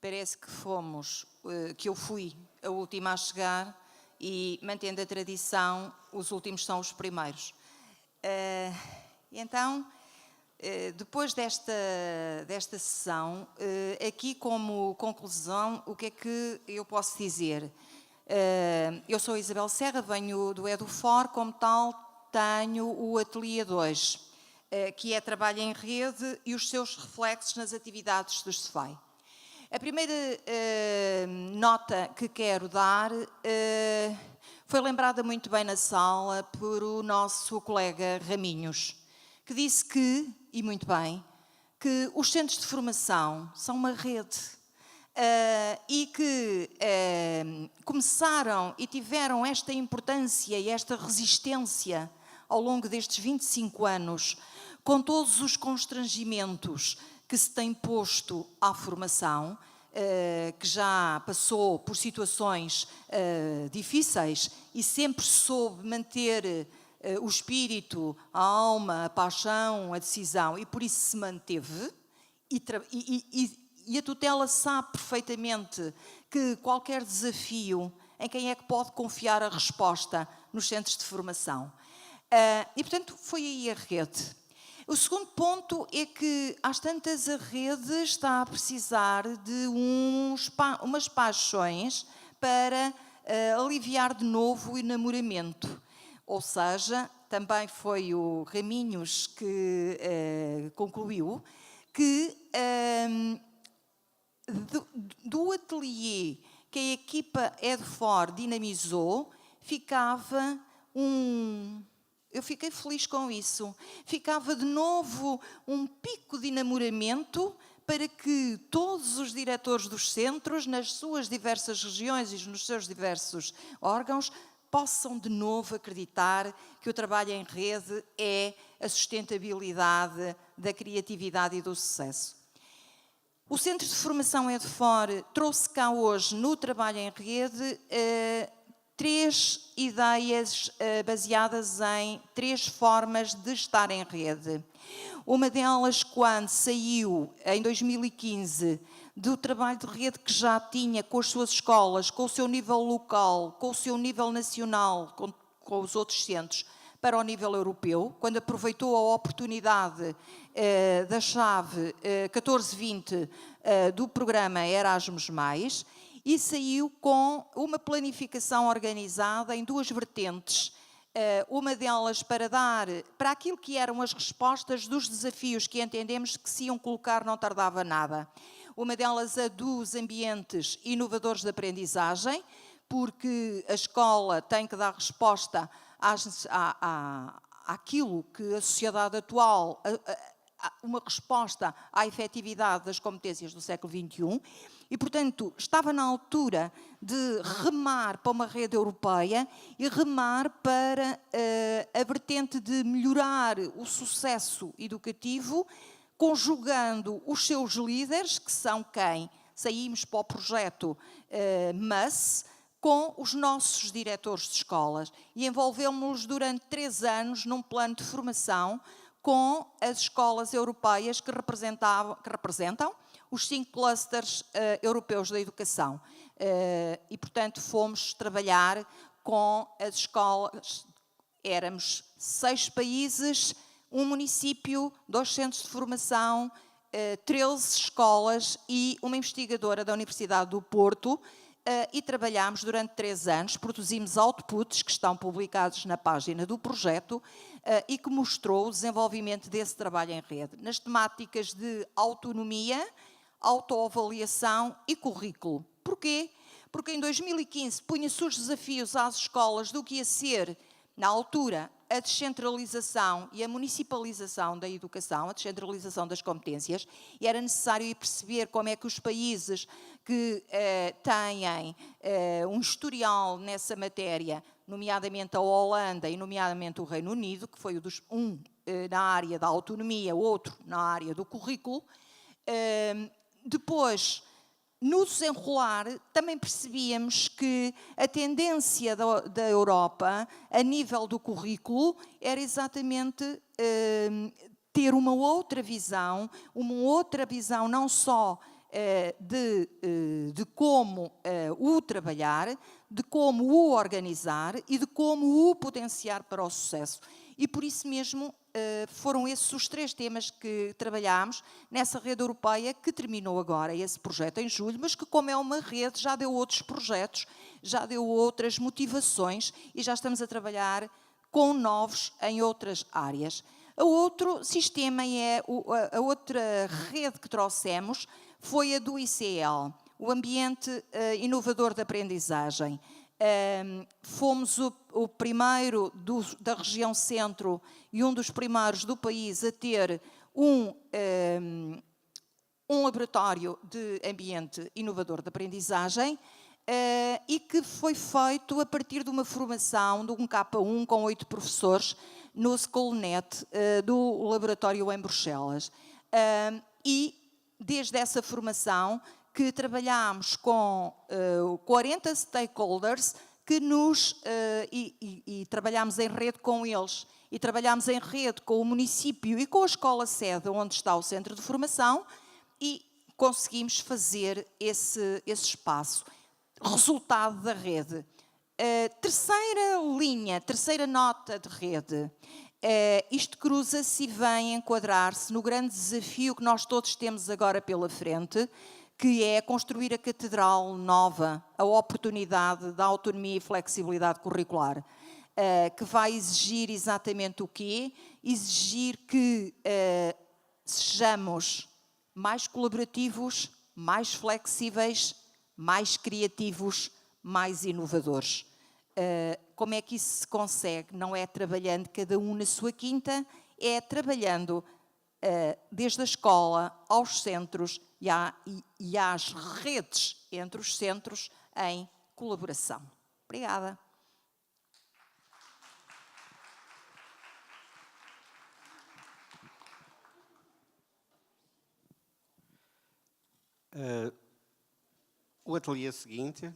parece que que eu fui a última a chegar e, mantendo a tradição, os últimos são os primeiros. Então, depois desta sessão, aqui como conclusão, o que é que eu posso dizer? Eu sou Isabel Serra, venho do EduFor, como tal, tenho o Ateliê 2, que é trabalho em rede e os seus reflexos nas atividades do SFAI. A primeira nota que quero dar foi lembrada muito bem na sala por o nosso colega Raminhos, que disse que, e muito bem, que os centros de formação são uma rede e que começaram e tiveram esta importância e esta resistência ao longo destes 25 anos, com todos os constrangimentos que se tem posto à formação, que já passou por situações difíceis e sempre soube manter o espírito, a alma, a paixão, a decisão, e por isso se manteve, e a tutela sabe perfeitamente que qualquer desafio, em quem é que pode confiar a resposta nos centros de formação. E, portanto, foi aí a rede. O segundo ponto é que, às tantas, a rede está a precisar de umas paixões para aliviar de novo o enamoramento. Ou seja, também foi o Raminhos que concluiu que do ateliê que a equipa EduFor dinamizou, ficava eu fiquei feliz com isso. Ficava de novo um pico de enamoramento para que todos os diretores dos centros, nas suas diversas regiões e nos seus diversos órgãos, possam de novo acreditar que o trabalho em rede é a sustentabilidade da criatividade e do sucesso. O Centro de Formação EduFor trouxe cá hoje, no trabalho em rede, 3 ideias baseadas em 3 formas de estar em rede. Uma delas, quando saiu, em 2015, do trabalho de rede que já tinha com as suas escolas, com o seu nível local, com o seu nível nacional, com os outros centros, para o nível europeu, quando aproveitou a oportunidade da chave 1420 do programa Erasmus+, e saiu com uma planificação organizada em 2 vertentes. Uma delas para dar para aquilo que eram as respostas dos desafios que entendemos que se iam colocar não tardava nada. Uma delas a dos ambientes inovadores de aprendizagem, porque a escola tem que dar resposta àquilo que a sociedade atual, uma resposta à efetividade das competências do século XXI, e, portanto, estava na altura de remar para uma rede europeia e remar para a vertente de melhorar o sucesso educativo, conjugando os seus líderes, que são quem? Saímos para o projeto MUS, com os nossos diretores de escolas, e envolvemos-nos durante 3 anos num plano de formação com as escolas europeias que representam os 5 clusters europeus da educação. E, portanto, fomos trabalhar com as escolas. Éramos 6 países, 1 município, 2 centros de formação, 13 escolas e uma investigadora da Universidade do Porto, e trabalhámos durante 3 anos, produzimos outputs que estão publicados na página do projeto e que mostrou o desenvolvimento desse trabalho em rede, nas temáticas de autonomia, autoavaliação e currículo. Porquê? Porque em 2015 punha-se os desafios às escolas do que ia ser, na altura, a descentralização e a municipalização da educação, a descentralização das competências, e era necessário ir perceber como é que os países que têm um historial nessa matéria, nomeadamente a Holanda e nomeadamente o Reino Unido, que foi um na área da autonomia, outro na área do currículo. Depois, no desenrolar, também percebíamos que a tendência da Europa, a nível do currículo, era exatamente ter uma outra visão não só de como o trabalhar, de como o organizar e de como o potenciar para o sucesso. E por isso mesmo foram esses os 3 temas que trabalhámos nessa rede europeia que terminou agora esse projeto em julho, mas que, como é uma rede, já deu outros projetos, já deu outras motivações e já estamos a trabalhar com novos em outras áreas. O outro sistema a outra rede que trouxemos foi a do ICL, o Ambiente Inovador de Aprendizagem. Fomos o primeiro da região centro e um dos primeiros do país a ter um laboratório de ambiente inovador de aprendizagem e que foi feito a partir de uma formação de um K1 com 8 professores no Schoolnet do laboratório em Bruxelas. E desde essa formação que trabalhámos com 40 stakeholders que e trabalhámos em rede com eles. E trabalhámos em rede com o município e com a escola sede onde está o centro de formação e conseguimos fazer esse espaço. Resultado da rede. Terceira nota de rede. Isto cruza-se e vem enquadrar-se no grande desafio que nós todos temos agora pela frente, que é construir a catedral nova, a oportunidade da autonomia e flexibilidade curricular, que vai exigir exatamente o quê? Exigir que sejamos mais colaborativos, mais flexíveis, mais criativos, mais inovadores. Como é que isso se consegue? Não é trabalhando cada um na sua quinta, é trabalhando desde a escola aos centros e às redes entre os centros em colaboração. Obrigada. O ateliê seguinte,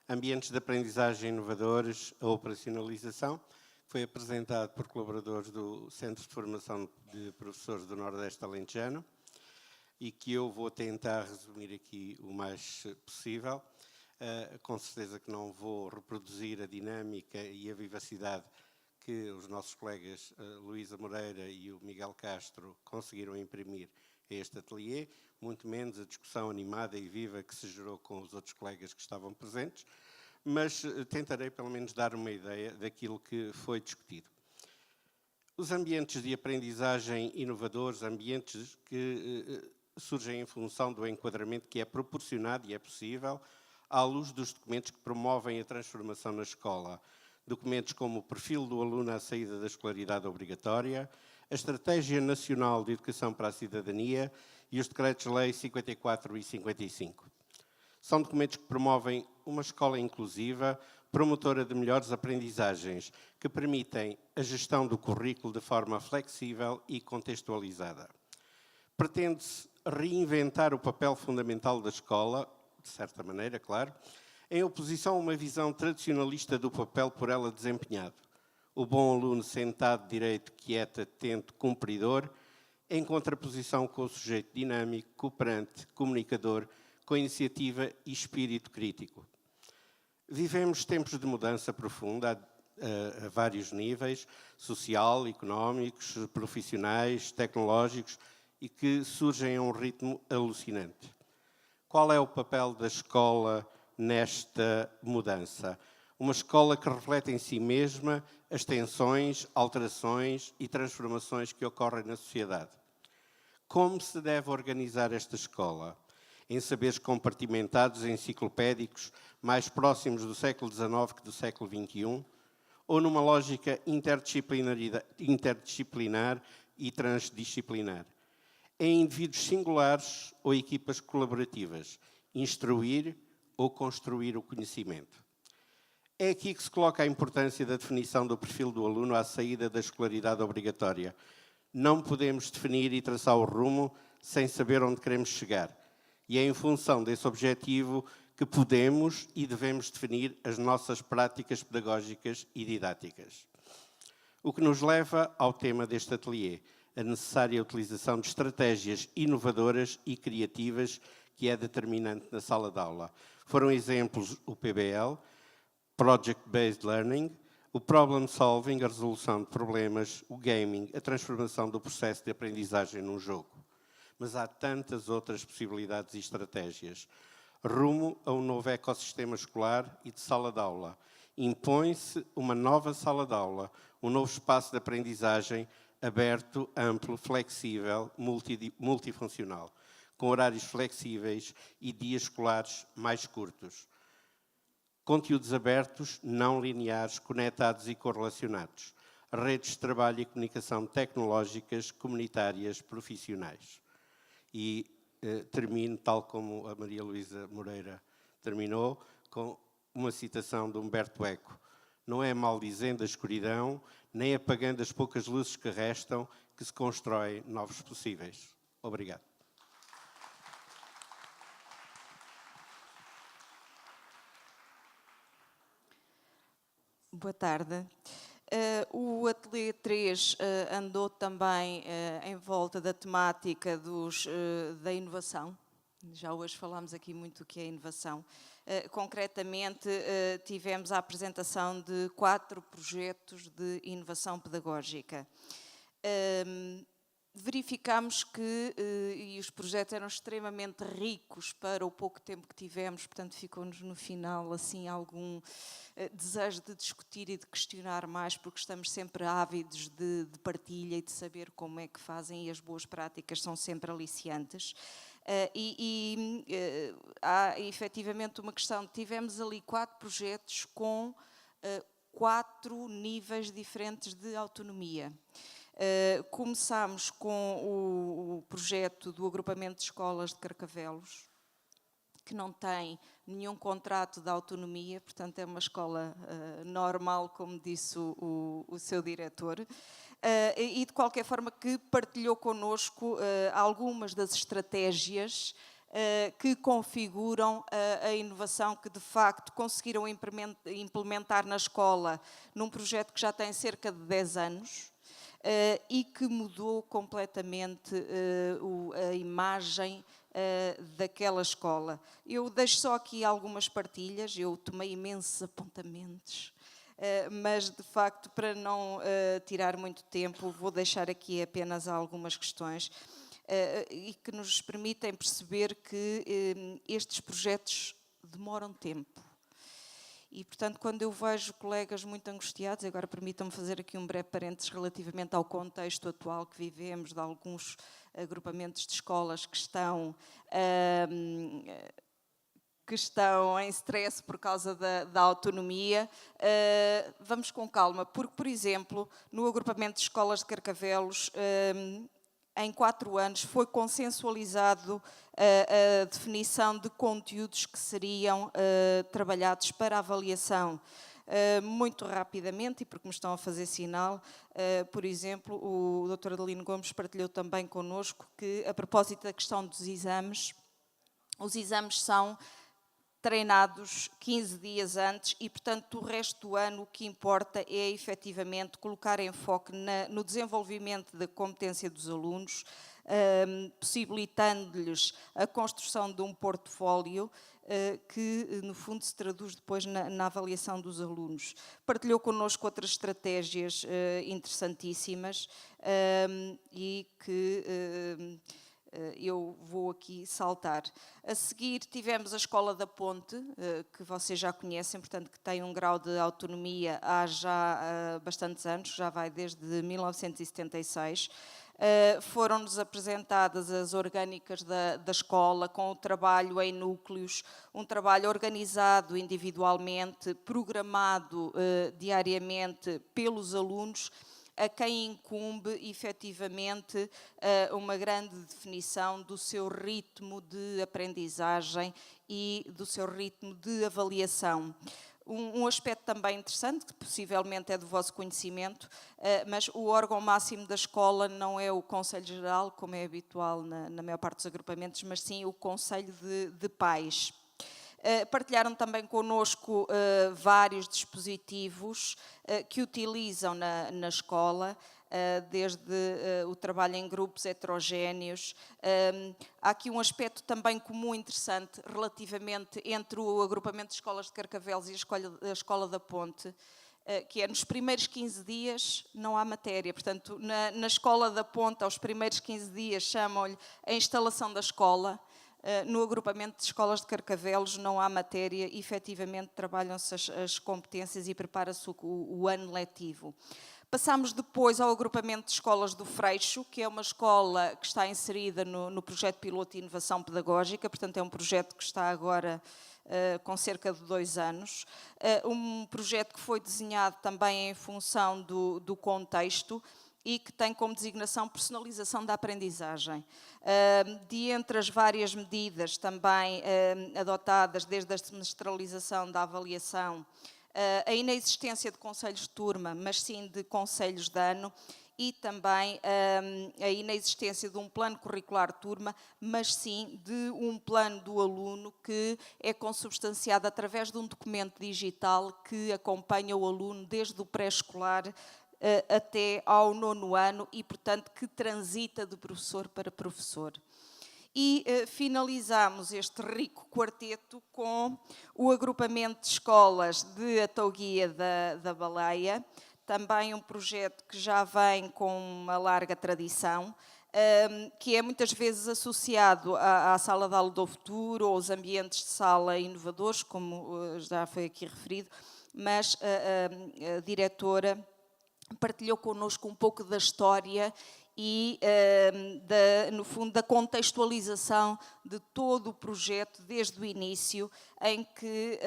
Ambientes de Aprendizagem Inovadores, a Operacionalização, foi apresentado por colaboradores do Centro de Formação de Professores do Nordeste Alentejano e que eu vou tentar resumir aqui o mais possível. Com certeza que não vou reproduzir a dinâmica e a vivacidade que os nossos colegas Luísa Moreira e o Miguel Castro conseguiram imprimir a este ateliê, muito menos a discussão animada e viva que se gerou com os outros colegas que estavam presentes, mas tentarei pelo menos dar uma ideia daquilo que foi discutido. Os ambientes de aprendizagem inovadores, ambientes que surgem em função do enquadramento que é proporcionado e é possível à luz dos documentos que promovem a transformação na escola. Documentos como o perfil do aluno à saída da escolaridade obrigatória, a Estratégia Nacional de Educação para a Cidadania e os Decretos-Lei 54 e 55. São documentos que promovem uma escola inclusiva, promotora de melhores aprendizagens, que permitem a gestão do currículo de forma flexível e contextualizada. Pretende-se reinventar o papel fundamental da escola, de certa maneira, claro, em oposição a uma visão tradicionalista do papel por ela desempenhado. O bom aluno sentado, direito, quieto, atento, cumpridor, em contraposição com o sujeito dinâmico, cooperante, comunicador, com iniciativa e espírito crítico. Vivemos tempos de mudança profunda a vários níveis, social, económicos, profissionais, tecnológicos, e que surgem a um ritmo alucinante. Qual é o papel da escola nesta mudança? Uma escola que reflete em si mesma as tensões, alterações e transformações que ocorrem na sociedade. Como se deve organizar esta escola? Em saberes compartimentados, enciclopédicos, mais próximos do século XIX que do século XXI? Ou numa lógica interdisciplinar e transdisciplinar? Em indivíduos singulares ou equipas colaborativas? Instruir ou construir o conhecimento? É aqui que se coloca a importância da definição do perfil do aluno à saída da escolaridade obrigatória. Não podemos definir e traçar o rumo sem saber onde queremos chegar. E é em função desse objetivo que podemos e devemos definir as nossas práticas pedagógicas e didáticas. O que nos leva ao tema deste ateliê, a necessária utilização de estratégias inovadoras e criativas que é determinante na sala de aula. Foram exemplos o PBL, Project Based Learning, o Problem Solving, a resolução de problemas, o gaming, a transformação do processo de aprendizagem num jogo. Mas há tantas outras possibilidades e estratégias. Rumo a um novo ecossistema escolar e de sala de aula. Impõe-se uma nova sala de aula, um novo espaço de aprendizagem aberto, amplo, flexível, multifuncional, com horários flexíveis e dias escolares mais curtos. Conteúdos abertos, não lineares, conectados e correlacionados. Redes de trabalho e comunicação tecnológicas, comunitárias, profissionais. E termino, tal como a Maria Luísa Moreira terminou, com uma citação de Humberto Eco. Não é maldizendo a escuridão, nem apagando as poucas luzes que restam, que se constroem novos possíveis. Obrigado. Boa tarde. O Ateliê 3 andou também em volta da temática da inovação. Já hoje falámos aqui muito do que é inovação. Concretamente, tivemos a apresentação de 4 projetos de inovação pedagógica. Verificámos que e os projetos eram extremamente ricos para o pouco tempo que tivemos, portanto ficou-nos no final assim algum desejo de discutir e de questionar mais, porque estamos sempre ávidos de partilha e de saber como é que fazem, e as boas práticas são sempre aliciantes. Há efetivamente uma questão, tivemos ali 4 projetos com 4 níveis diferentes de autonomia. Começámos com o projeto do agrupamento de escolas de Carcavelos, que não tem nenhum contrato de autonomia, portanto é uma escola normal, como disse o seu diretor, e de qualquer forma que partilhou connosco algumas das estratégias que configuram a inovação que de facto conseguiram implementar na escola num projeto que já tem cerca de 10 anos, e que mudou completamente a imagem daquela escola. Eu deixo só aqui algumas partilhas, eu tomei imensos apontamentos, mas de facto, para não tirar muito tempo, vou deixar aqui apenas algumas questões e que nos permitem perceber que estes projetos demoram tempo. E, portanto, quando eu vejo colegas muito angustiados, agora permitam-me fazer aqui um breve parênteses relativamente ao contexto atual que vivemos, de alguns agrupamentos de escolas que estão em stress por causa da autonomia, vamos com calma, porque, por exemplo, no agrupamento de escolas de Carcavelos, em 4 anos foi consensualizado a definição de conteúdos que seriam trabalhados para avaliação. Muito rapidamente, e porque me estão a fazer sinal, por exemplo, o Dr. Adelino Gomes partilhou também connosco que, a propósito da questão dos exames, os exames são treinados 15 dias antes e, portanto, o resto do ano o que importa é, efetivamente, colocar enfoque no desenvolvimento da competência dos alunos, possibilitando-lhes a construção de um portfólio que, no fundo, se traduz depois na avaliação dos alunos. Partilhou connosco outras estratégias interessantíssimas e que eu vou aqui saltar. A seguir tivemos a Escola da Ponte, que vocês já conhecem, portanto que tem um grau de autonomia há já bastantes anos, já vai desde 1976. Foram-nos apresentadas as orgânicas da escola, com o trabalho em núcleos, um trabalho organizado individualmente, programado diariamente pelos alunos, a quem incumbe, efetivamente, uma grande definição do seu ritmo de aprendizagem e do seu ritmo de avaliação. Um aspecto também interessante, que possivelmente é do vosso conhecimento, mas o órgão máximo da escola não é o Conselho Geral, como é habitual na maior parte dos agrupamentos, mas sim o Conselho de Pais. Partilharam também connosco vários dispositivos que utilizam na escola, desde o trabalho em grupos heterogéneos. Há aqui um aspecto também comum interessante relativamente entre o agrupamento de escolas de Carcavelos e a Escola da Ponte, que é nos primeiros 15 dias não há matéria. Portanto, na Escola da Ponte, aos primeiros 15 dias, chamam-lhe a instalação da escola. No agrupamento de escolas de Carcavelos não há matéria, efetivamente trabalham-se as competências e prepara-se o ano letivo. Passamos depois ao agrupamento de escolas do Freixo, que é uma escola que está inserida no projeto Piloto de Inovação Pedagógica, portanto é um projeto que está agora com cerca de 2 anos. Um projeto que foi desenhado também em função do contexto e que tem como designação personalização da aprendizagem. De entre as várias medidas também adotadas desde a semestralização da avaliação, a inexistência de conselhos de turma, mas sim de conselhos de ano, e também a inexistência de um plano curricular de turma, mas sim de um plano do aluno que é consubstanciado através de um documento digital que acompanha o aluno desde o pré-escolar até ao 9º ano e, portanto, que transita de professor para professor. E finalizamos este rico quarteto com o agrupamento de escolas de Atauguia da Baleia, também um projeto que já vem com uma larga tradição, que é muitas vezes associado à Sala de Aula do Futuro ou aos ambientes de sala inovadores, como já foi aqui referido, mas a diretora partilhou connosco um pouco da história e, no fundo, da contextualização de todo o projeto desde o início, em que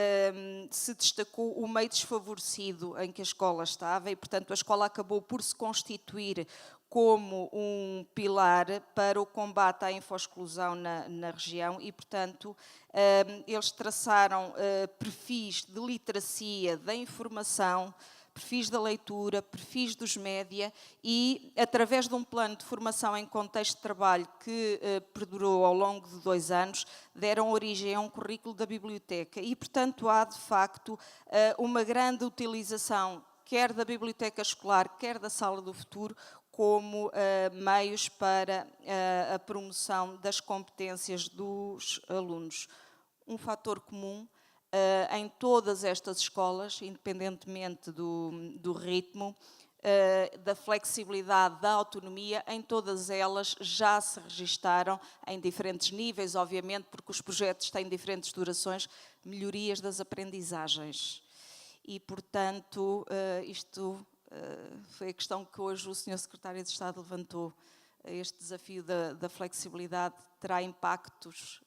se destacou o meio desfavorecido em que a escola estava e, portanto, a escola acabou por se constituir como um pilar para o combate à infoexclusão na região e, portanto, eles traçaram perfis de literacia, da informação, perfis da leitura, perfis dos média e, através de um plano de formação em contexto de trabalho que perdurou ao longo de 2 anos, deram origem a um currículo da biblioteca e, portanto, há, de facto, uma grande utilização, quer da biblioteca escolar, quer da Sala do Futuro, como meios para a promoção das competências dos alunos. Um fator comum em todas estas escolas, independentemente do ritmo, da flexibilidade, da autonomia, em todas elas já se registaram, em diferentes níveis, obviamente, porque os projetos têm diferentes durações, melhorias das aprendizagens. E, portanto, isto foi a questão que hoje o Sr. Secretário de Estado levantou. Este desafio da flexibilidade terá impactos,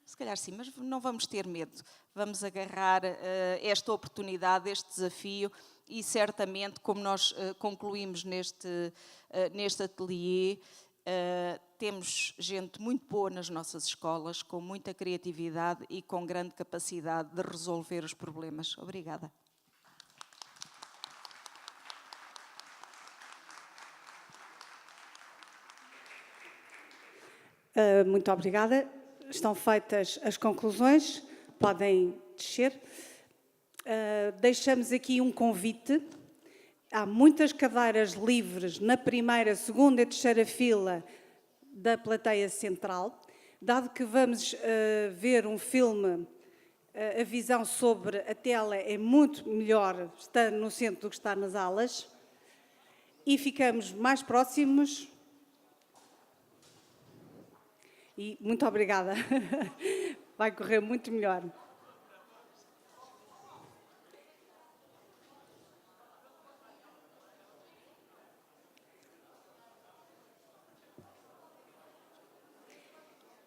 se calhar sim, mas não vamos ter medo. Vamos agarrar esta oportunidade, este desafio e certamente, como nós concluímos neste ateliê, temos gente muito boa nas nossas escolas, com muita criatividade e com grande capacidade de resolver os problemas. Obrigada. Muito obrigada. Estão feitas as conclusões, podem descer. Deixamos aqui um convite. Há muitas cadeiras livres na primeira, segunda e terceira fila da plateia central. Dado que vamos ver um filme, a visão sobre a tela é muito melhor estando no centro do que estar nas alas. E ficamos mais próximos. E muito obrigada. Vai correr muito melhor.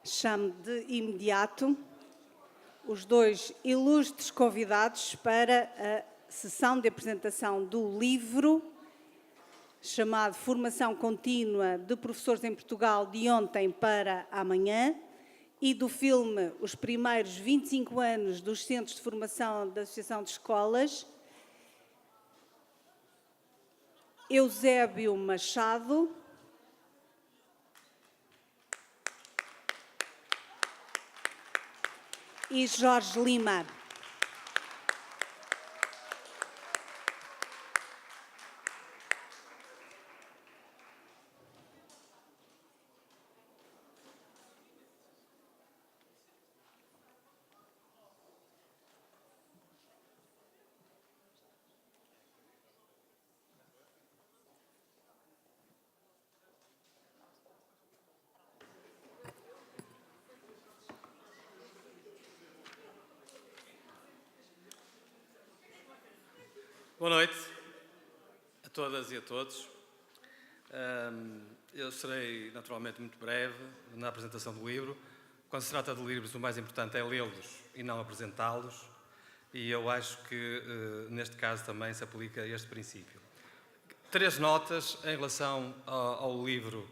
Chamo de imediato os 2 ilustres convidados para a sessão de apresentação do livro chamado Formação Contínua de Professores em Portugal de ontem para amanhã e do filme Os Primeiros 25 anos dos Centros de Formação da Associação de Escolas, Eusébio Machado, e Jorge Lima. Boa noite a todas e a todos. Eu serei naturalmente muito breve na apresentação do livro. Quando se trata de livros, o mais importante é lê-los e não apresentá-los. E eu acho que neste caso também se aplica este princípio. 3 notas em relação ao livro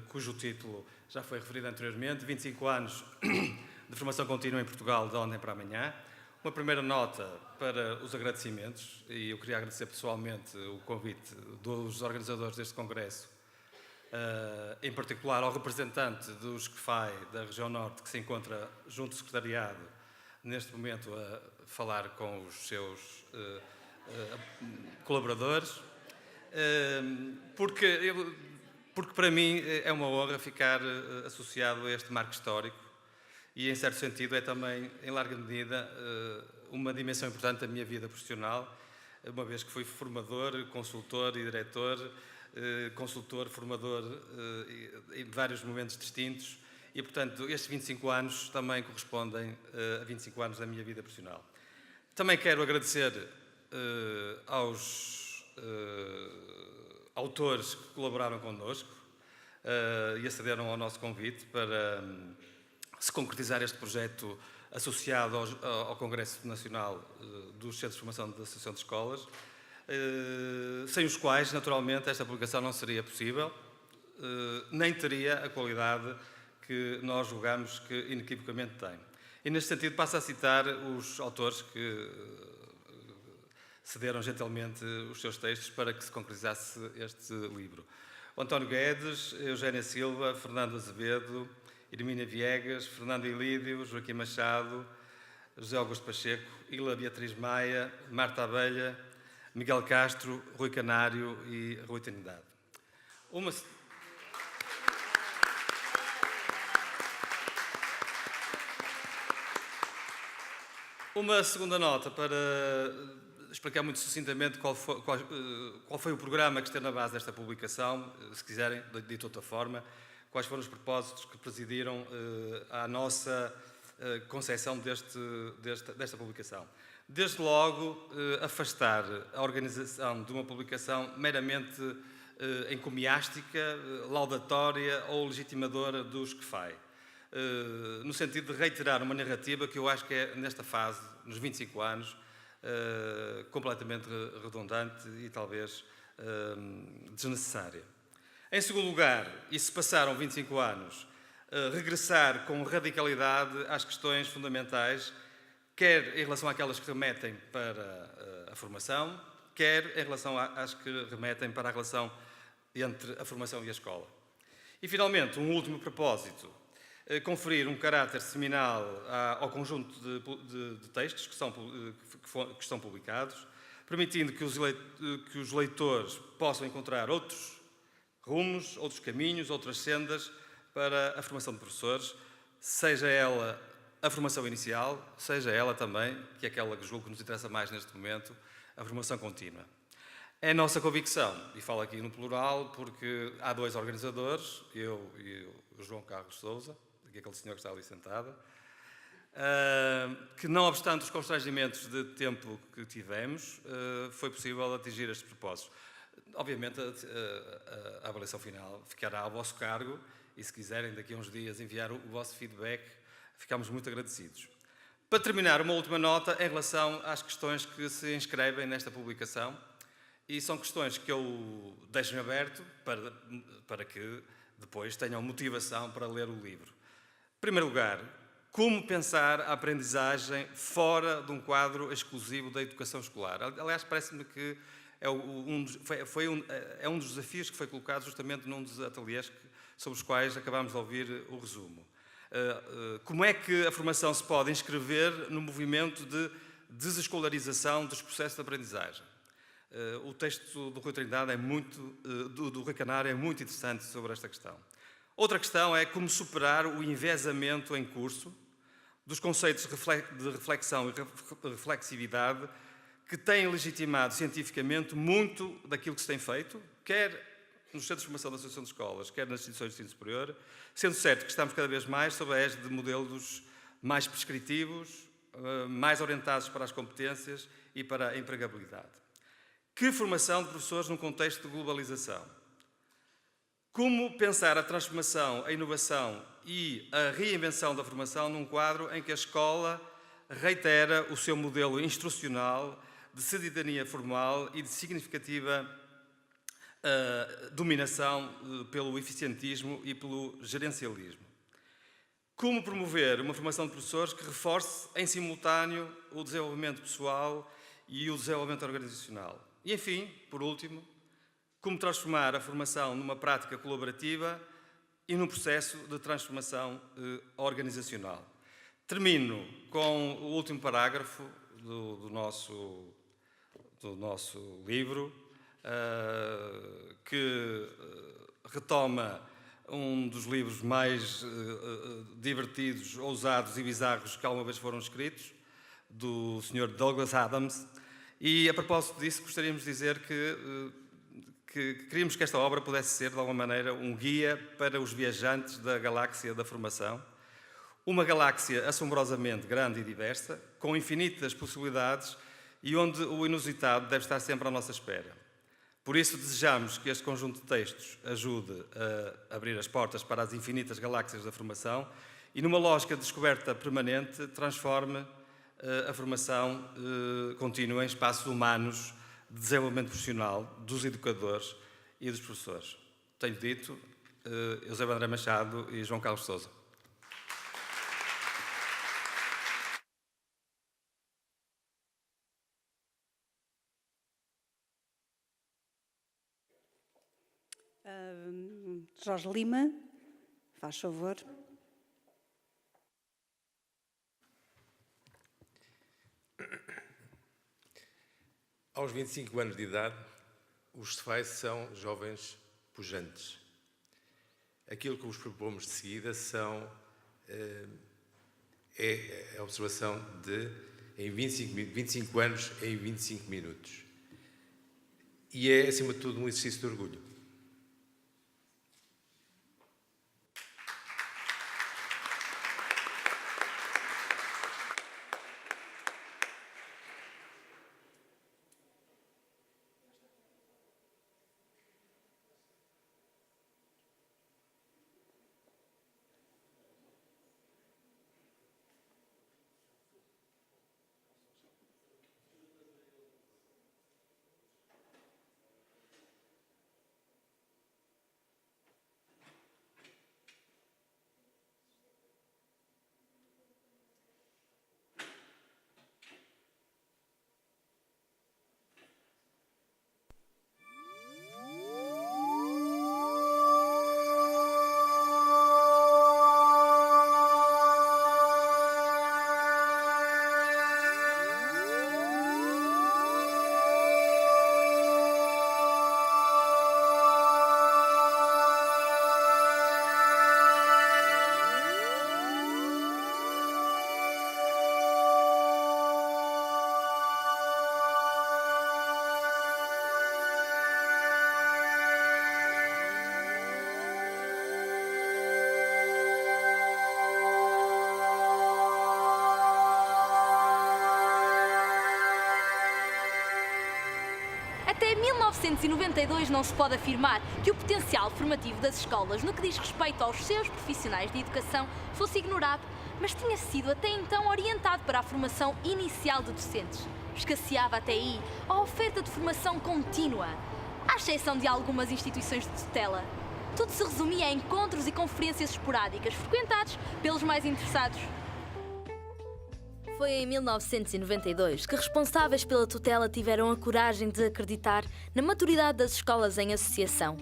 cujo título já foi referido anteriormente, 25 anos de formação contínua em Portugal, de ontem para amanhã. Uma primeira nota para os agradecimentos, e eu queria agradecer pessoalmente o convite dos organizadores deste congresso, em particular ao representante do SCFAI da região norte, que se encontra junto do secretariado, neste momento a falar com os seus colaboradores, porque para mim é uma honra ficar associado a este marco histórico e, em certo sentido, é também, em larga medida, uma dimensão importante da minha vida profissional, uma vez que fui formador, consultor e diretor, consultor, formador em vários momentos distintos e, portanto, estes 25 anos também correspondem a 25 anos da minha vida profissional. Também quero agradecer aos autores que colaboraram connosco e acederam ao nosso convite para se concretizar este projeto associado ao Congresso Nacional dos Centros de Formação da Associação de Escolas, sem os quais, naturalmente, esta publicação não seria possível, nem teria a qualidade que nós julgamos que inequivocamente tem. E, neste sentido, passo a citar os autores que cederam gentilmente os seus textos para que se concretizasse este livro. O António Guedes, Eugénia Silva, Fernando Azevedo, Hermínia Viegas, Fernando Ilídio, Joaquim Machado, José Augusto Pacheco, Ila Beatriz Maia, Marta Abelha, Miguel Castro, Rui Canário e Rui Trindade. Uma segunda nota para explicar muito sucintamente qual foi o programa que esteve na base desta publicação, se quiserem, de outra forma, quais foram os propósitos que presidiram à nossa concepção desta publicação. Desde logo, afastar a organização de uma publicação meramente encomiástica, laudatória ou legitimadora do SCFAI, no sentido de reiterar uma narrativa que eu acho que é, nesta fase, nos 25 anos, completamente redundante e talvez desnecessária. Em segundo lugar, e se passaram 25 anos, regressar com radicalidade às questões fundamentais, quer em relação àquelas que remetem para a formação, quer em relação às que remetem para a relação entre a formação e a escola. E, finalmente, um último propósito, conferir um caráter seminal ao conjunto de textos que estão publicados, permitindo que os leitores possam encontrar outros rumos, outros caminhos, outras sendas para a formação de professores, seja ela a formação inicial, seja ela também, que é aquela que julgo que nos interessa mais neste momento, a formação contínua. É nossa convicção, e falo aqui no plural, porque há 2 organizadores, eu e o João Carlos Sousa, aquele senhor que está ali sentado, que, não obstante os constrangimentos de tempo que tivemos, foi possível atingir estes propósitos. Obviamente, a avaliação final ficará ao vosso cargo e, se quiserem, daqui a uns dias enviar o vosso feedback, ficamos muito agradecidos. Para terminar, uma última nota em relação às questões que se inscrevem nesta publicação, e são questões que eu deixo em aberto para que depois tenham motivação para ler o livro. Em primeiro lugar, como pensar a aprendizagem fora de um quadro exclusivo da educação escolar? Aliás, parece-me que é um dos desafios que foi colocado justamente num dos ateliês sobre os quais acabámos de ouvir o resumo. Como é que a formação se pode inscrever no movimento de desescolarização dos processos de aprendizagem? O texto do Rui Trindade do Rui Canário é muito interessante sobre esta questão. Outra questão é como superar o enviesamento em curso dos conceitos de reflexão e reflexividade que têm legitimado cientificamente muito daquilo que se tem feito, quer nos centros de formação da Associação de Escolas, quer nas instituições de ensino superior, sendo certo que estamos cada vez mais sob a égide de modelos mais prescritivos, mais orientados para as competências e para a empregabilidade. Que formação de professores num contexto de globalização? Como pensar a transformação, a inovação e a reinvenção da formação num quadro em que a escola reitera o seu modelo instrucional de cidadania formal e de significativa dominação pelo eficientismo e pelo gerencialismo? Como promover uma formação de professores que reforce em simultâneo o desenvolvimento pessoal e o desenvolvimento organizacional? E, enfim, por último, como transformar a formação numa prática colaborativa e num processo de transformação organizacional? Termino com o último parágrafo do nosso livro, que retoma um dos livros mais divertidos, ousados e bizarros que alguma vez foram escritos, do Sr. Douglas Adams. E, a propósito disso, gostaríamos de dizer que queríamos que esta obra pudesse ser, de alguma maneira, um guia para os viajantes da galáxia da formação. Uma galáxia assombrosamente grande e diversa, com infinitas possibilidades e onde o inusitado deve estar sempre à nossa espera. Por isso, desejamos que este conjunto de textos ajude a abrir as portas para as infinitas galáxias da formação e, numa lógica de descoberta permanente, transforme a formação contínua em espaços humanos de desenvolvimento profissional dos educadores e dos professores. Tenho dito, Eusébio André Machado e João Carlos Sousa. Jorge Lima, faz favor. Aos 25 anos de idade, os CEFAI são jovens pujantes. Aquilo que vos propomos de seguida é a observação de em 25 anos em 25 minutos. E é, acima de tudo, um exercício de orgulho. Até 1992 não se pode afirmar que o potencial formativo das escolas no que diz respeito aos seus profissionais de educação fosse ignorado, mas tinha sido até então orientado para a formação inicial de docentes. Escasseava até aí a oferta de formação contínua, à exceção de algumas instituições de tutela. Tudo se resumia a encontros e conferências esporádicas frequentados pelos mais interessados. Foi em 1992 que responsáveis pela tutela tiveram a coragem de acreditar na maturidade das escolas em associação.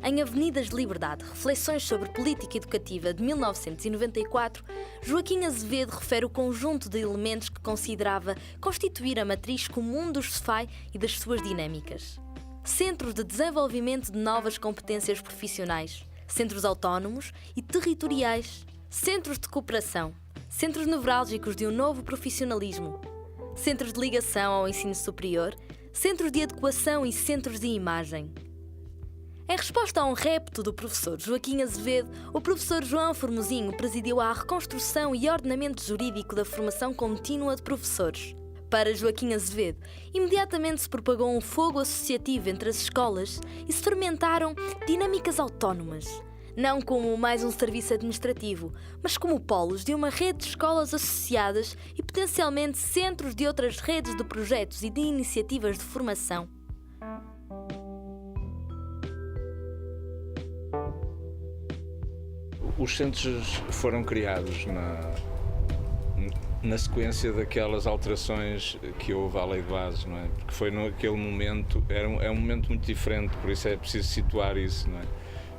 Em Avenidas de Liberdade, Reflexões sobre Política Educativa de 1994, Joaquim Azevedo refere o conjunto de elementos que considerava constituir a matriz comum dos CEFAI e das suas dinâmicas. Centros de desenvolvimento de novas competências profissionais, centros autónomos e territoriais, centros de cooperação, centros nevrálgicos de um novo profissionalismo, centros de ligação ao ensino superior, centros de adequação e centros de imagem. Em resposta a um repto do professor Joaquim Azevedo, o professor João Formosinho presidiu a reconstrução e ordenamento jurídico da formação contínua de professores. Para Joaquim Azevedo, imediatamente se propagou um fogo associativo entre as escolas e se fermentaram dinâmicas autónomas. Não como mais um serviço administrativo, mas como polos de uma rede de escolas associadas e potencialmente centros de outras redes de projetos e de iniciativas de formação. Os centros foram criados na sequência daquelas alterações que houve à lei de bases, não é? Porque foi naquele momento, é um momento muito diferente, por isso é preciso situar isso, não é?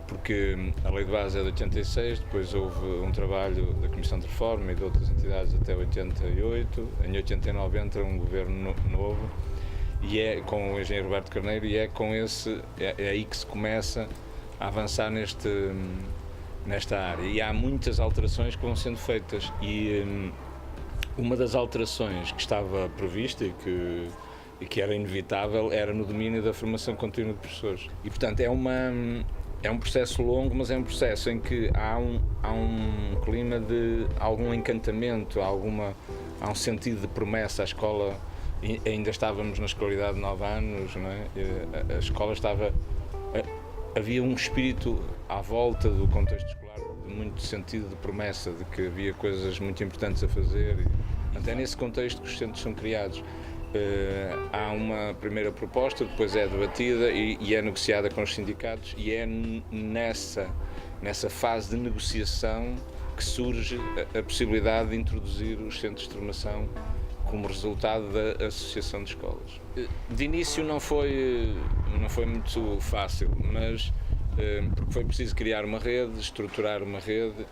Porque a lei de bases é de 86, depois houve um trabalho da Comissão de Reforma e de outras entidades até 88, em 89 entra um governo novo, e é com o engenheiro Roberto Carneiro, e é aí que se começa a avançar nesta área. E há muitas alterações que vão sendo feitas, e uma das alterações que estava prevista e que era inevitável era no domínio da formação contínua de professores. E, portanto, é um processo longo, mas é um processo em que há um clima de algum encantamento, há um sentido de promessa. A escola, ainda estávamos na escolaridade de 9 anos, não é? A escola havia um espírito à volta do contexto escolar, de muito sentido de promessa, de que havia coisas muito importantes a fazer. Até nesse contexto que os centros são criados. Há uma primeira proposta, depois é debatida e é negociada com os sindicatos, e é nessa fase de negociação que surge a possibilidade de introduzir os centros de formação como resultado da associação de escolas. De início não foi muito fácil, mas porque foi preciso criar uma rede, estruturar uma rede,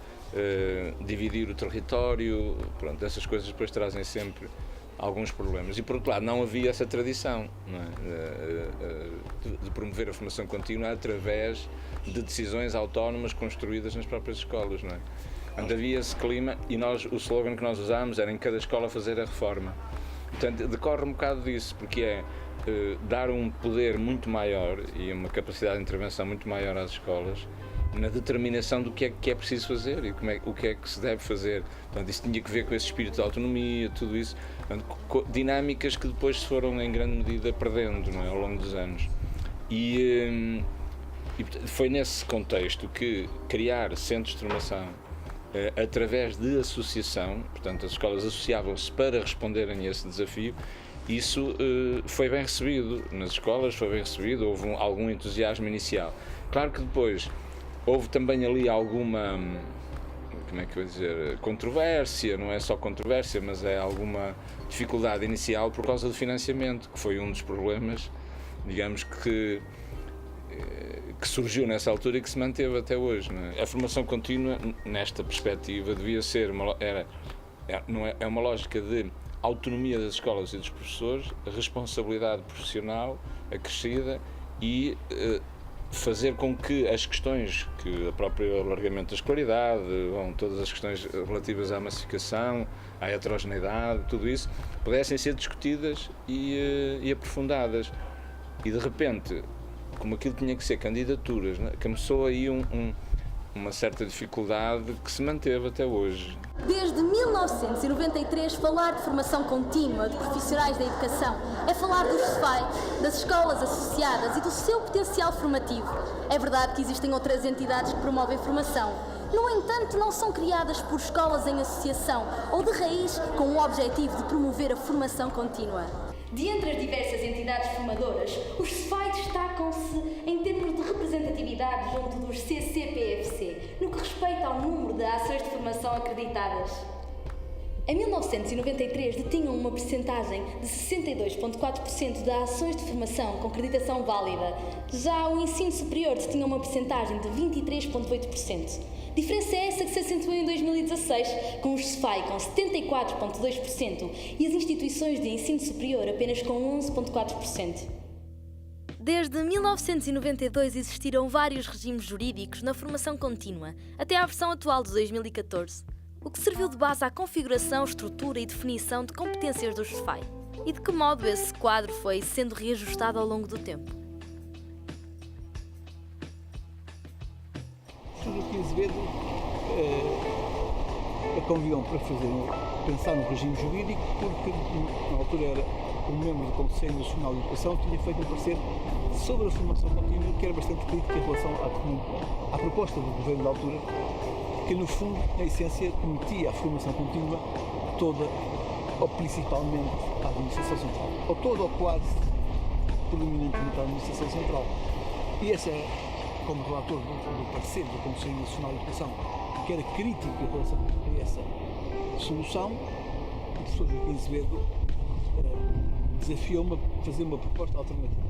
dividir o território, pronto, essas coisas depois trazem sempre alguns problemas. E por outro lado, não havia essa tradição, não é? De promover a formação contínua através de decisões autónomas construídas nas próprias escolas, não é? Onde havia esse clima, e o slogan que nós usámos era em cada escola fazer a reforma. Portanto, decorre um bocado disso, porque é dar um poder muito maior e uma capacidade de intervenção muito maior às escolas na determinação do que é preciso fazer e o que é que se deve fazer. Portanto, isso tinha que ver com esse espírito de autonomia, tudo isso. Portanto, dinâmicas que depois se foram em grande medida perdendo, não é, ao longo dos anos. E foi nesse contexto que criar centros de formação através de associação, portanto as escolas associavam-se para responderem a esse desafio, isso foi bem recebido nas escolas, foi bem recebido, houve algum entusiasmo inicial. Claro que depois houve também ali alguma, como é que eu vou dizer, controvérsia, não é só controvérsia, mas é alguma dificuldade inicial por causa do financiamento, que foi um dos problemas, digamos, que surgiu nessa altura e que se manteve até hoje, não é? A formação contínua, nesta perspectiva, devia ser é uma lógica de autonomia das escolas e dos professores, a responsabilidade profissional acrescida e fazer com que as questões, que a própria alargamento da escolaridade, todas as questões relativas à massificação, à heterogeneidade, tudo isso, pudessem ser discutidas e aprofundadas. E de repente, como aquilo tinha que ser candidaturas, né, começou aí uma certa dificuldade que se manteve até hoje. Desde 1993, falar de formação contínua de profissionais da educação é falar dos SFAI, das escolas associadas e do seu potencial formativo. É verdade que existem outras entidades que promovem formação. No entanto, não são criadas por escolas em associação ou de raiz com o objetivo de promover a formação contínua. De entre as diversas entidades formadoras, os SFAI destacam-se em termos de representatividade junto dos CCPFC, no que respeita ao número de ações de formação acreditadas. Em 1993 detinham uma percentagem de 62,4% de ações de formação com acreditação válida. Já o ensino superior detinha uma percentagem de 23,8%. Diferença é essa que se acentuou em 2016, com os SFAI com 74,2% e as instituições de ensino superior apenas com 11,4%. Desde 1992 existiram vários regimes jurídicos na formação contínua, até à versão atual de 2014, o que serviu de base à configuração, estrutura e definição de competências dos SFAI. E de que modo esse quadro foi sendo reajustado ao longo do tempo? Joaquim Azevedo convidam para pensar no regime jurídico, porque na altura era um membro do Conselho Nacional de Educação, tinha feito um parecer sobre a formação contínua que era bastante crítico em relação à proposta do governo da altura, que no fundo, na essência, metia a formação contínua toda, ou principalmente, à administração central, ou toda ou quase predominantemente à administração central. E essa, como relator do parecer do Conselho Nacional de Educação, que era crítico em relação a essa solução, o professor Joaquim Azevedo desafiou-me a fazer uma proposta alternativa.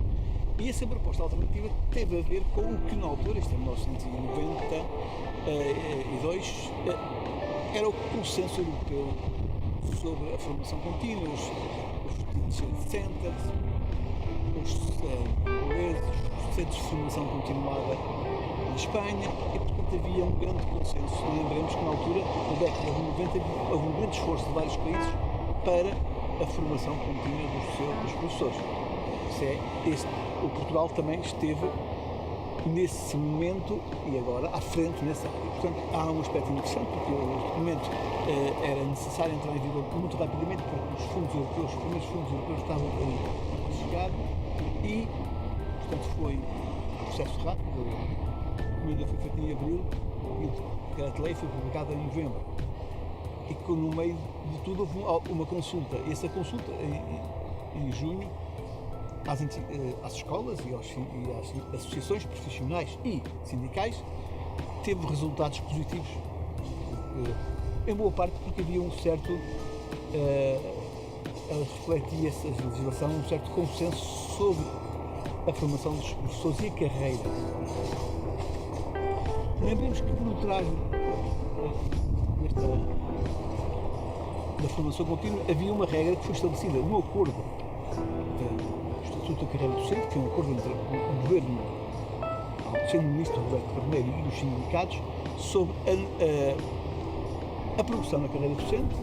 E essa proposta alternativa teve a ver com o que na altura, isto é 1992, era o consenso europeu sobre a formação contínua, os teaching centers, os centros de formação continuada em Espanha, e portanto havia um grande consenso. Lembremos que na altura, na década de 90, houve um grande esforço de vários países para a formação contínua dos professores. O Portugal também esteve nesse momento e agora à frente nessa área. Portanto, há um aspecto interessante, porque o documento era necessário entrar em vigor muito rapidamente, porque os primeiros fundos europeus estavam ali a chegar e, portanto, foi um processo rápido. A encomenda foi feita em abril e o decreto-lei foi publicado em novembro. E que no meio de tudo houve uma consulta. E essa consulta, em junho, às escolas e às associações profissionais e sindicais, teve resultados positivos. Em boa parte porque havia um certo, refletia essa legislação, um certo consenso sobre a formação dos professores e a carreira. Lembremos que por trás da formação contínua havia uma regra que foi estabelecida no acordo do Estatuto da Carreira Docente, que é um acordo entre o Governo, sendo o Ministro Roberto Carneiro, e os sindicatos, sobre a progressão na carreira docente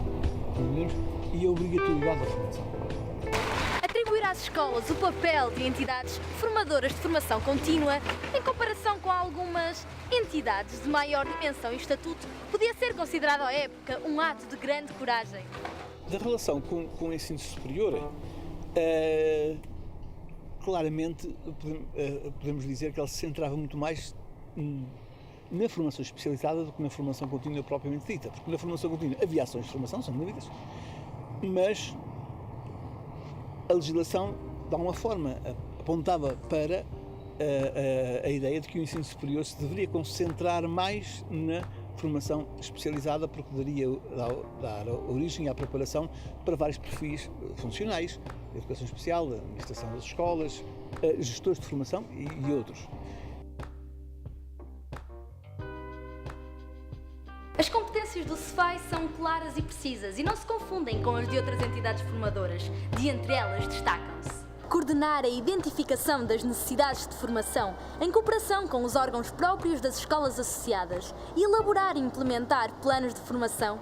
e a obrigatoriedade da formação. Atribuir às escolas o papel de entidades formadoras de formação contínua, em comparação com algumas entidades de maior dimensão e estatuto, podia ser considerado à época um ato de grande coragem. Da relação com o ensino superior, claramente podemos dizer que ele se centrava muito mais na formação especializada do que na formação contínua propriamente dita, porque na formação contínua havia ações de formação, sem dúvidas, mas a legislação, de alguma forma, apontava para a ideia de que o ensino superior se deveria concentrar mais na formação especializada, porque daria dar origem à preparação para vários perfis funcionais, educação especial, administração das escolas, gestores de formação e outros. As competências do CEFAI são claras e precisas e não se confundem com as de outras entidades formadoras. De entre elas destacam-se: coordenar a identificação das necessidades de formação em cooperação com os órgãos próprios das escolas associadas e elaborar e implementar planos de formação,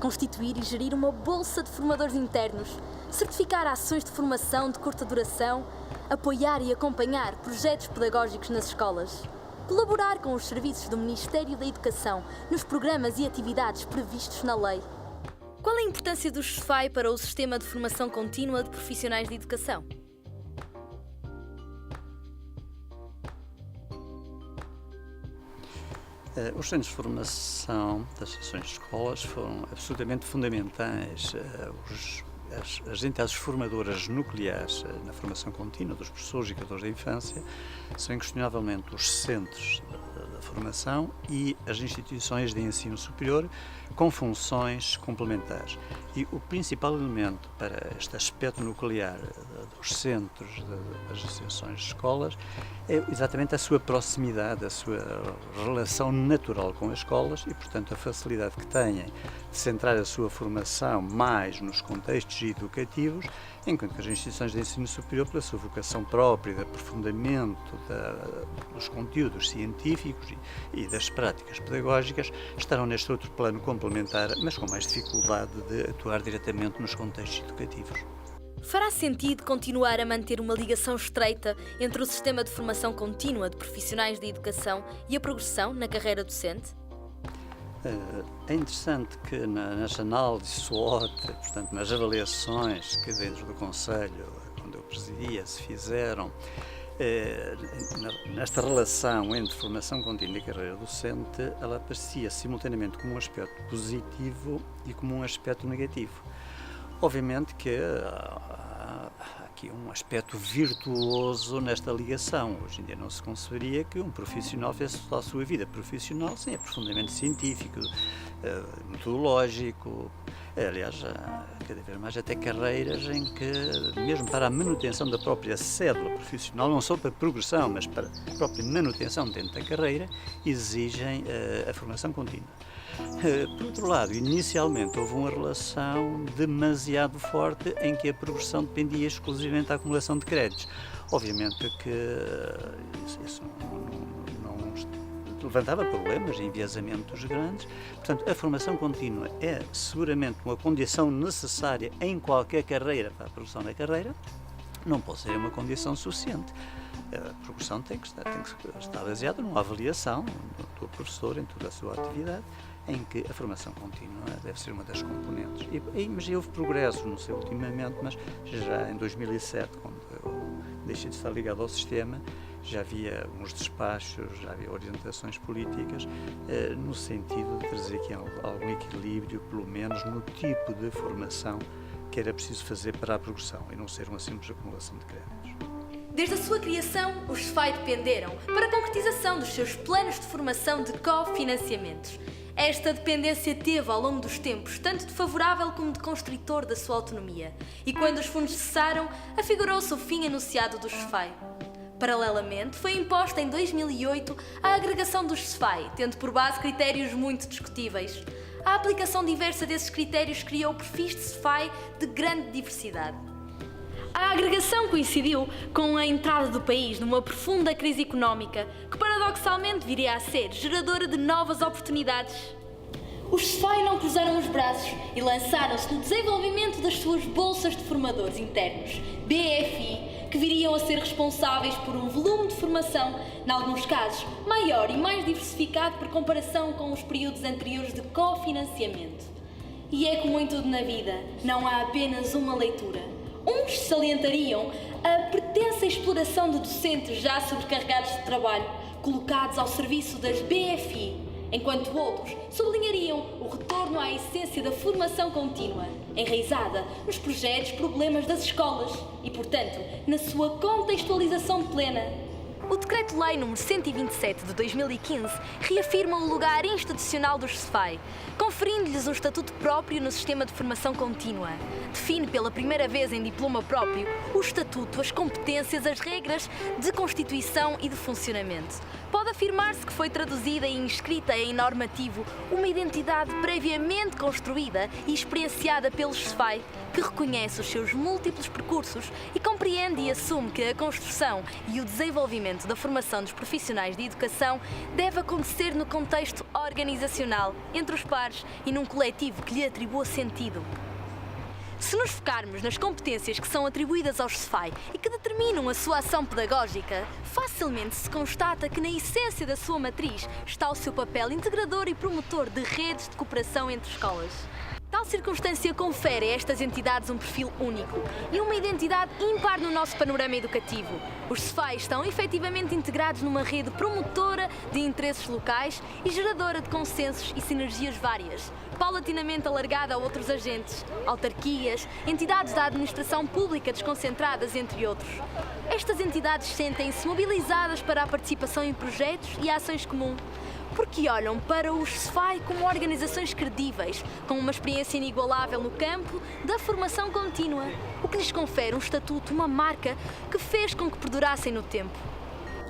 constituir e gerir uma bolsa de formadores internos, certificar ações de formação de curta duração, apoiar e acompanhar projetos pedagógicos nas escolas, colaborar com os serviços do Ministério da Educação nos programas e atividades previstos na lei. Qual a importância do CEFAI para o sistema de formação contínua de profissionais de educação? Os centros de formação das associações de escolas foram absolutamente fundamentais. As entidades formadoras nucleares na formação contínua dos professores e educadores da infância são inquestionavelmente os centros da formação e as instituições de ensino superior com funções complementares. E o principal elemento para este aspecto nuclear dos centros das associações de escolas é exatamente a sua proximidade, a sua relação natural com as escolas e, portanto, a facilidade que têm de centrar a sua formação mais nos contextos educativos, enquanto que as instituições de ensino superior, pela sua vocação própria de aprofundamento dos conteúdos científicos e das práticas pedagógicas, estarão neste outro plano complementar, mas com mais dificuldade de atuar diretamente nos contextos educativos. Fará sentido continuar a manter uma ligação estreita entre o sistema de formação contínua de profissionais de educação e a progressão na carreira docente? É interessante que nas análises SWOT, portanto, nas avaliações que dentro do Conselho, quando eu presidia, se fizeram, nesta relação entre formação contínua e carreira docente, ela aparecia simultaneamente como um aspecto positivo e como um aspecto negativo. Obviamente que há aqui um aspecto virtuoso nesta ligação. Hoje em dia não se conceberia que um profissional fizesse toda a sua vida profissional sem aprofundamento científico, metodológico. Aliás, cada vez mais até carreiras em que, mesmo para a manutenção da própria cédula profissional, não só para a progressão, mas para a própria manutenção dentro da carreira, exigem a formação contínua. Por outro lado, inicialmente houve uma relação demasiado forte em que a progressão dependia exclusivamente da acumulação de créditos. Obviamente que isso não levantava problemas e enviesamentos grandes. Portanto, a formação contínua é seguramente uma condição necessária em qualquer carreira para a progressão da carreira, não pode ser uma condição suficiente. A progressão tem que estar baseada numa avaliação do professor em toda a sua atividade, em que a formação contínua deve ser uma das componentes. Mas houve progresso, não sei ultimamente, mas já em 2007, quando eu deixei de estar ligado ao sistema, já havia uns despachos, já havia orientações políticas no sentido de trazer aqui algum equilíbrio, pelo menos no tipo de formação que era preciso fazer para a progressão e não ser uma simples acumulação de créditos. Desde a sua criação, os SFAI dependeram para a concretização dos seus planos de formação de cofinanciamentos. Esta dependência teve, ao longo dos tempos, tanto de favorável como de constritor da sua autonomia. E quando os fundos cessaram, afigurou-se o fim anunciado dos SFAI. Paralelamente, foi imposta em 2008 a agregação dos SFAI, tendo por base critérios muito discutíveis. A aplicação diversa desses critérios criou perfis de SFAI de grande diversidade. A agregação coincidiu com a entrada do país numa profunda crise económica que paradoxalmente viria a ser geradora de novas oportunidades. Os SFAI não cruzaram os braços e lançaram-se no desenvolvimento das suas bolsas de formadores internos, BFI, que viriam a ser responsáveis por um volume de formação, em alguns casos, maior e mais diversificado por comparação com os períodos anteriores de cofinanciamento. E é como em tudo na vida, não há apenas uma leitura. Uns salientariam a pretensa exploração de docentes já sobrecarregados de trabalho, colocados ao serviço das BFI, enquanto outros sublinhariam o retorno à essência da formação contínua, enraizada nos projetos, problemas das escolas e, portanto, na sua contextualização plena. O Decreto-Lei nº 127 de 2015 reafirma o lugar institucional dos SFAI, conferindo-lhes um estatuto próprio no sistema de formação contínua. Define pela primeira vez em diploma próprio o estatuto, as competências, as regras de constituição e de funcionamento. Pode afirmar-se que foi traduzida e inscrita em normativo uma identidade previamente construída e experienciada pelos SFAI, que reconhece os seus múltiplos percursos e compreende e assume que a construção e o desenvolvimento da formação dos profissionais de educação deve acontecer no contexto organizacional, entre os pares e num coletivo que lhe atribua sentido. Se nos focarmos nas competências que são atribuídas aos SFAI e que determinam a sua ação pedagógica, facilmente se constata que na essência da sua matriz está o seu papel integrador e promotor de redes de cooperação entre escolas. Tal circunstância confere a estas entidades um perfil único e uma identidade ímpar no nosso panorama educativo. Os SFAI estão efetivamente integrados numa rede promotora de interesses locais e geradora de consensos e sinergias várias, paulatinamente alargada a outros agentes, autarquias, entidades da administração pública desconcentradas, entre outros. Estas entidades sentem-se mobilizadas para a participação em projetos e ações comuns, porque olham para os SFAI como organizações credíveis, com uma experiência inigualável no campo da formação contínua, o que lhes confere um estatuto, uma marca que fez com que perdurassem no tempo.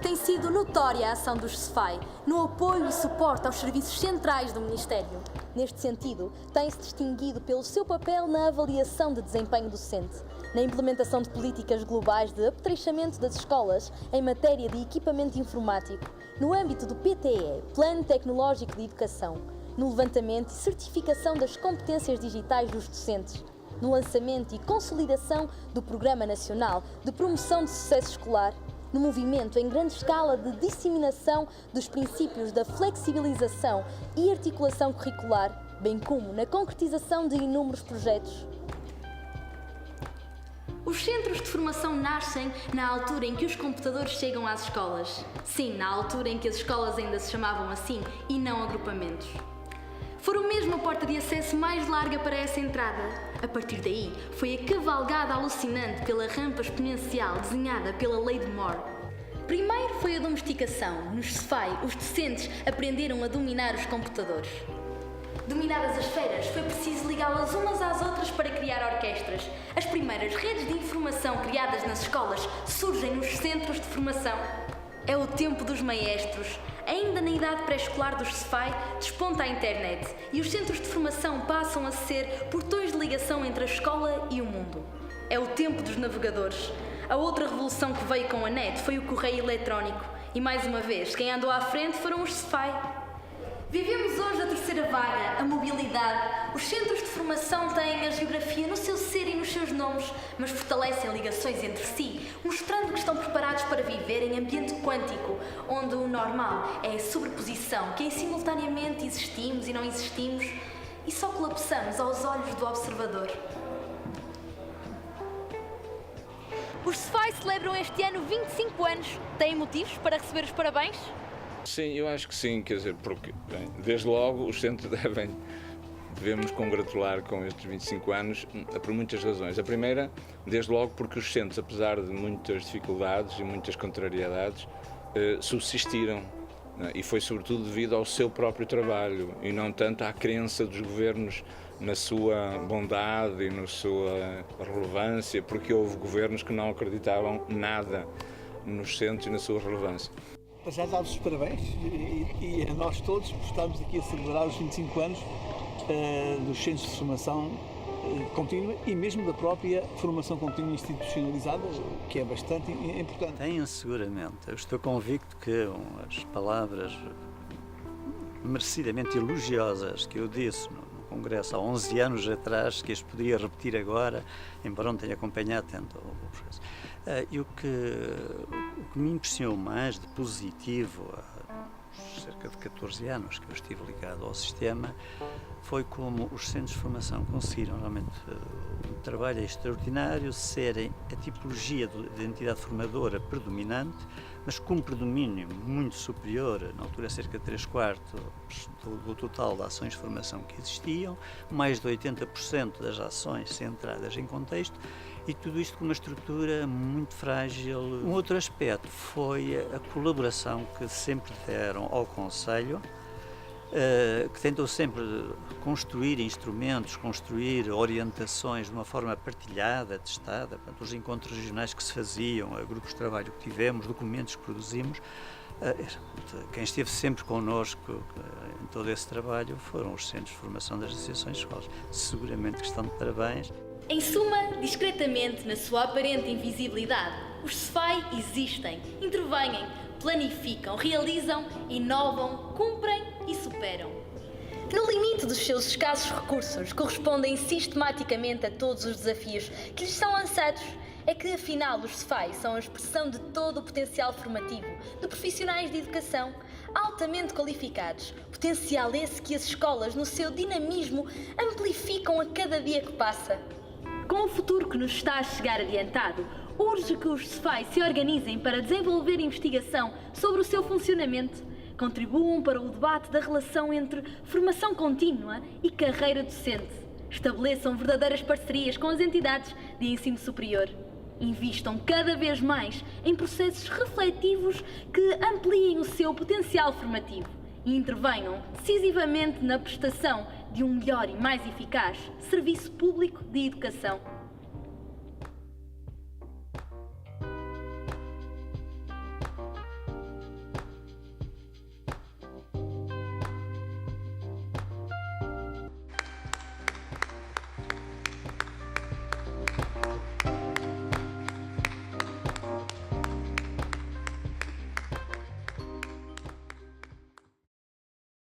Tem sido notória a ação dos SFAI no apoio e suporte aos serviços centrais do Ministério. Neste sentido, tem-se distinguido pelo seu papel na avaliação de desempenho docente, na implementação de políticas globais de apetrechamento das escolas em matéria de equipamento informático, no âmbito do PTE, Plano Tecnológico de Educação, no levantamento e certificação das competências digitais dos docentes, no lançamento e consolidação do Programa Nacional de Promoção de Sucesso Escolar no movimento em grande escala de disseminação dos princípios da flexibilização e articulação curricular, bem como na concretização de inúmeros projetos. Os centros de formação nascem na altura em que os computadores chegam às escolas. Sim, na altura em que as escolas ainda se chamavam assim e não agrupamentos. Foram mesmo a porta de acesso mais larga para essa entrada. A partir daí, foi a cavalgada alucinante pela rampa exponencial desenhada pela Lei de Moore. Primeiro foi a domesticação. Nos Cefai, os docentes aprenderam a dominar os computadores. Dominadas as esferas, foi preciso ligá-las umas às outras para criar orquestras. As primeiras redes de informação criadas nas escolas surgem nos centros de formação. É o tempo dos maestros. Ainda na idade pré-escolar dos Cefai, desponta a internet e os centros de formação passam a ser portões de ligação entre a escola e o mundo. É o tempo dos navegadores. A outra revolução que veio com a net foi o correio eletrónico. E mais uma vez, quem andou à frente foram os Cefai. Vivemos hoje a terceira vaga, a mobilidade. Os centros de formação têm a geografia no seu ser e nos seus nomes, mas fortalecem ligações entre si, mostrando que estão preparados para viver em ambiente quântico, onde o normal é a sobreposição, que é simultaneamente existimos e não existimos, e só colapsamos aos olhos do observador. Os Cefai celebram este ano 25 anos. Têm motivos para receber os parabéns? Sim, eu acho que sim, quer dizer, porque, bem, desde logo, os centros devemos congratular com estes 25 anos por muitas razões. A primeira, desde logo, porque os centros, apesar de muitas dificuldades e muitas contrariedades, subsistiram. E foi sobretudo devido ao seu próprio trabalho e não tanto à crença dos governos na sua bondade e na sua relevância, porque houve governos que não acreditavam nada nos centros e na sua relevância. Já dar-vos os parabéns e a nós todos, por estarmos aqui a celebrar os 25 anos dos centros de formação contínua e mesmo da própria formação contínua institucionalizada, que é bastante importante. Tenho seguramente, eu estou convicto que as palavras merecidamente elogiosas que eu disse no Congresso há 11 anos atrás, que as poderia repetir agora, embora não tenha acompanhado tanto o processo. E o que me impressionou mais de positivo, há cerca de 14 anos que eu estive ligado ao sistema, foi como os centros de formação conseguiram realmente um trabalho extraordinário, serem a tipologia de entidade formadora predominante, mas com um predomínio muito superior, na altura cerca de 3/4 do total de ações de formação que existiam, mais de 80% das ações centradas em contexto, e tudo isto com uma estrutura muito frágil. Um outro aspecto foi a colaboração que sempre deram ao Conselho, que tentou sempre construir instrumentos, construir orientações de uma forma partilhada, testada, portanto, os encontros regionais que se faziam, grupos de trabalho que tivemos, documentos que produzimos. Quem esteve sempre connosco em todo esse trabalho foram os centros de formação das associações de escolas. Seguramente que estão de parabéns. Em suma, discretamente, na sua aparente invisibilidade, os Cefai existem, intervêm, planificam, realizam, inovam, cumprem e superam. No limite dos seus escassos recursos, correspondem sistematicamente a todos os desafios que lhes são lançados. É que, afinal, os Cefai são a expressão de todo o potencial formativo de profissionais de educação altamente qualificados, potencial esse que as escolas, no seu dinamismo, amplificam a cada dia que passa. Com o futuro que nos está a chegar adiantado, urge que os Cefai se organizem para desenvolver investigação sobre o seu funcionamento, contribuam para o debate da relação entre formação contínua e carreira docente, estabeleçam verdadeiras parcerias com as entidades de ensino superior, invistam cada vez mais em processos refletivos que ampliem o seu potencial formativo e intervenham decisivamente na prestação de um melhor e mais eficaz serviço público de educação.